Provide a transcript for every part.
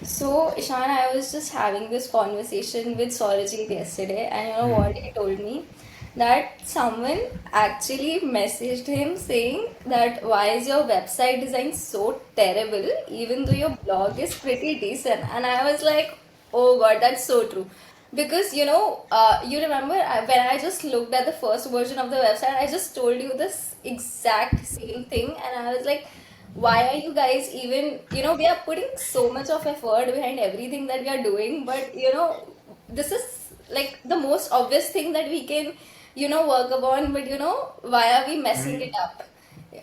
So, Ishan, I was just having this conversation with Sorajit yesterday, and you know Hmm. what he told me? That someone actually messaged him saying that why is your website design so terrible, even though your blog is pretty decent? And I was like, oh God, that's so true. Because you remember when I just looked at the first version of the website, I just told you this exact same thing, and I was like, why are you guys even, we are putting so much of effort behind everything that we are doing, but this is like the most obvious thing that we can, work upon, but why are we messing it up?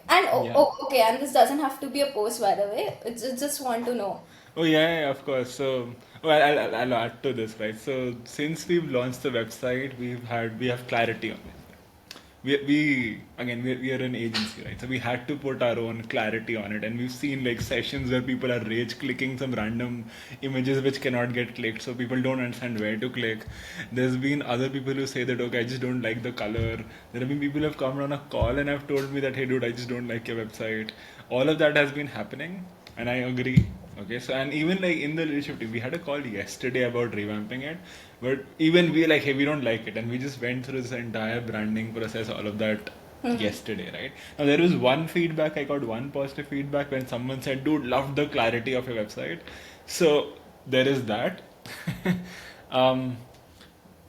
And Yeah. okay, and this doesn't have to be a post, by the way. It's just want to know. Oh yeah, yeah, of course. So, well, I'll add to this, right? So, since we've launched the website, we have clarity on it. We again we are an agency, right? So we had to put our own clarity on it, and we've seen like sessions where people are rage clicking some random images which cannot get clicked, so people don't understand where to click. There's been other people who say that okay, I just don't like the color. There have been people who have come on a call and have told me that hey dude, I just don't like your website. All of that has been happening, and I agree. Okay, so and even like in the leadership team, we had a call yesterday about revamping it, but even we like, hey, we don't like it, and we just went through this entire branding process, all of that yesterday, right? Now there was one feedback, I got one positive feedback when someone said, "Dude, loved the clarity of your website." So there is that. um,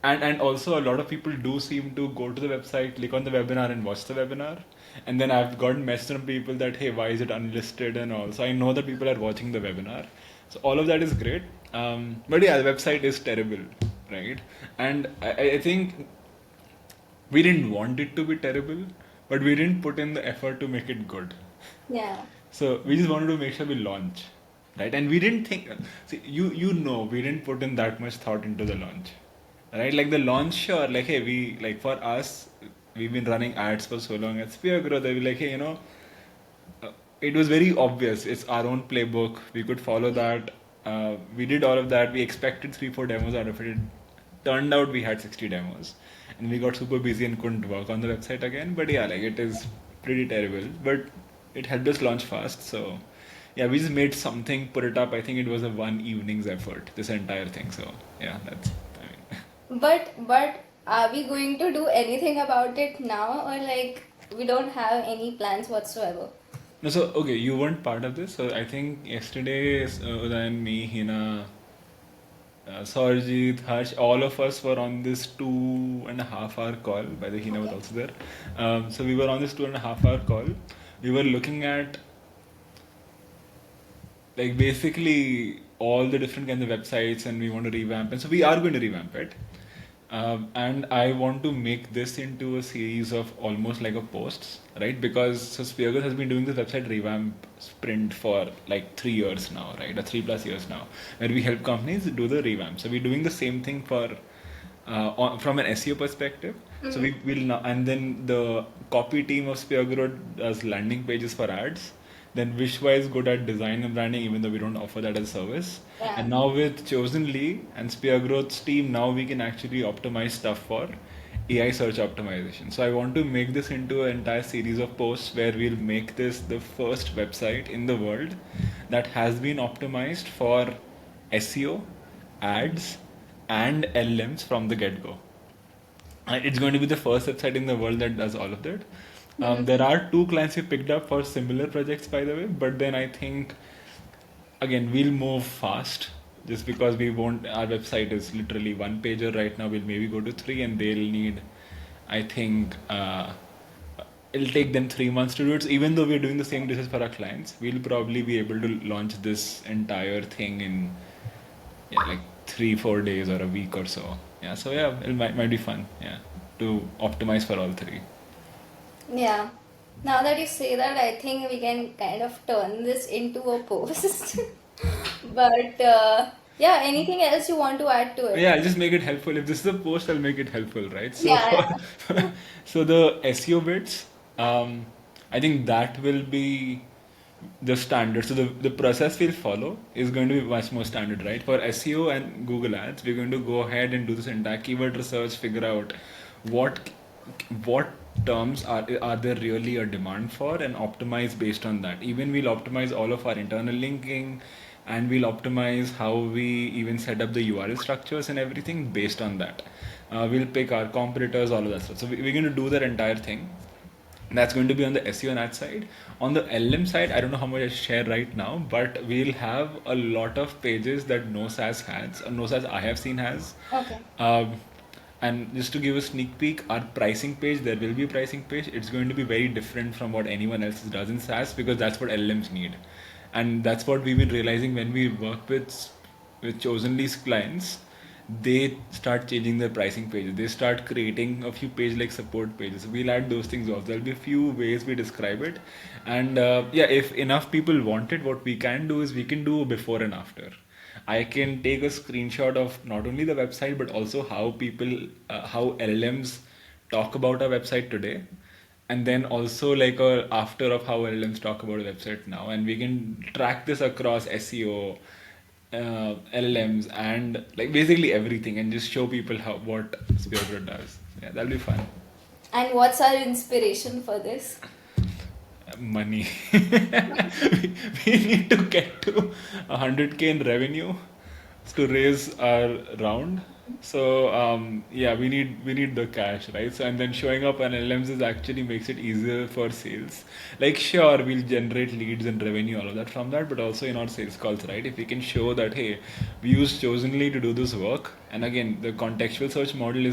and also a lot of people do seem to go to the website, click on the webinar and watch the webinar, and then I've gotten messages from people that hey, why is it unlisted and all. So I know that people are watching the webinar, so all of that is great. But yeah, the website is terrible, right? And I think we didn't want it to be terrible, but we didn't put in the effort to make it good. Yeah. So we just wanted to make sure we launch, right? And we didn't think. See, you know, we didn't put in that much thought into the launch, right? Like the launch, sure. Like hey, we like for us, we've been running ads for so long at Spear Growth. They were like, hey, it was very obvious. It's our own playbook. We could follow that. We did all of that. We expected 3 4 demos out of it. It turned out we had 60 demos, and we got super busy and couldn't work on the website again. But yeah, like it is pretty terrible. But it helped us launch fast. So yeah, we just made something, put it up. I think it was a one evening's effort. This entire thing. So yeah, that's. I mean, But are we going to do anything about it now, or like we don't have any plans whatsoever? no, so okay, you weren't part of this. So I think yesterday, Uday and me, Hina, Sarjeet, Harsh, all of us were on this 2.5 hour call. By the way, Hina was Okay. also there. So we were on this 2.5 hour call. We were looking at like basically all the different kinds of websites, and we want to revamp. And so we are going to revamp it. And I want to make this into a series of almost like a posts, right? Because so Speargirls has been doing this website revamp sprint for like 3 years now, right? Or 3 plus years now, where we help companies do the revamp. So we're doing the same thing for from an SEO perspective. So we will now, and then the copy team of Speargrowth does landing pages for ads. Then Vishwa is good at design and branding, even though we don't offer that as a service. Yeah. And now with Chosenly and Speargrowth's team, now we can actually optimize stuff for AI search optimization. So I want to make this into an entire series of posts where we'll make this the first website in the world that has been optimized for SEO, ads, and LLMs from the get-go. It's going to be the first website in the world that does all of that. There are two clients we picked up for similar projects, by the way, but then I think again we'll move fast just because we won't. Our website is literally one pager right now. We'll maybe go to three, and they'll need, I think, it'll take them 3 months to do it. So even though we're doing the same dishes for our clients, we'll probably be able to launch this entire thing in yeah, like 3 4 days or a week or so. Yeah, so yeah, might be fun. Yeah, to optimize for all three. Yeah. Now that you say that, I think we can kind of turn this into a post. But yeah, anything else you want to add to Yeah, it? I'll just make it helpful. If this is a post, I'll make it helpful, right? So Yeah, for so the SEO bits, I think that will be the standard. So the process we'll follow is going to be much more standard, right? For SEO and Google Ads, we're going to go ahead and do this entire keyword research, figure out what what terms are there really a demand for, and optimize based on that. Even we'll optimize all of our internal linking, and we'll optimize how we even set up the URL structures and everything based on that. We'll pick our competitors, all of that stuff. So we're going to do that entire thing. That's going to be on the SEO and ad side. On the LM side, I don't know how much I share right now, but we'll have a lot of pages that no SaaS has, or no SaaS I have seen has. Okay. Um, and just to give a sneak peek, our pricing page, there will be a pricing page. It's going to be very different from what anyone else does in SaaS, because that's what LLMs need. And that's what we've been realizing when we work with chosen list clients. They start changing their pricing pages. They start creating a few page like support pages. We'll add those things off. There'll be a few ways we describe it. And yeah, if enough people want it, what we can do is we can do a before and after. I can take a screenshot of not only the website but also how people, how LLMs talk about our website today, and then also like a after of how LLMs talk about a website now, and we can track this across SEO, LLMs, and like basically everything, and just show people how what Spearbird does. Yeah, that'll be fun. And what's our inspiration for this? Money. We need to get to 100K in revenue to raise our round. So yeah, we need the cash, right? So and then showing up on LMs is actually makes it easier for sales. Like sure, we'll generate leads and revenue, all of that from that, but also in our sales calls, right? If we can show that hey, we use Chosenly to do this work, and again the contextual search model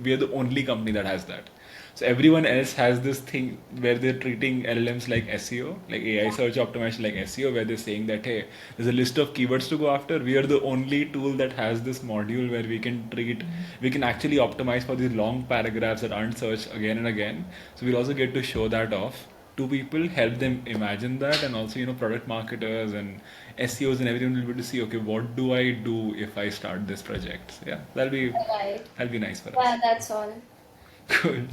we are the only company that has that. So everyone else has this thing where they're treating LLMs like SEO, like AI search optimization like SEO, where they're saying that hey, there's a list of keywords to go after. We are the only tool that has this module where we can actually optimize for these long paragraphs that aren't searched again and again. So we'll also get to show that off to people, help them imagine that, and also product marketers and SEOs and everyone will be able to see okay, what do I do if I start this project? So yeah, Right. that'll be nice for Yeah, us. that's all. Cool.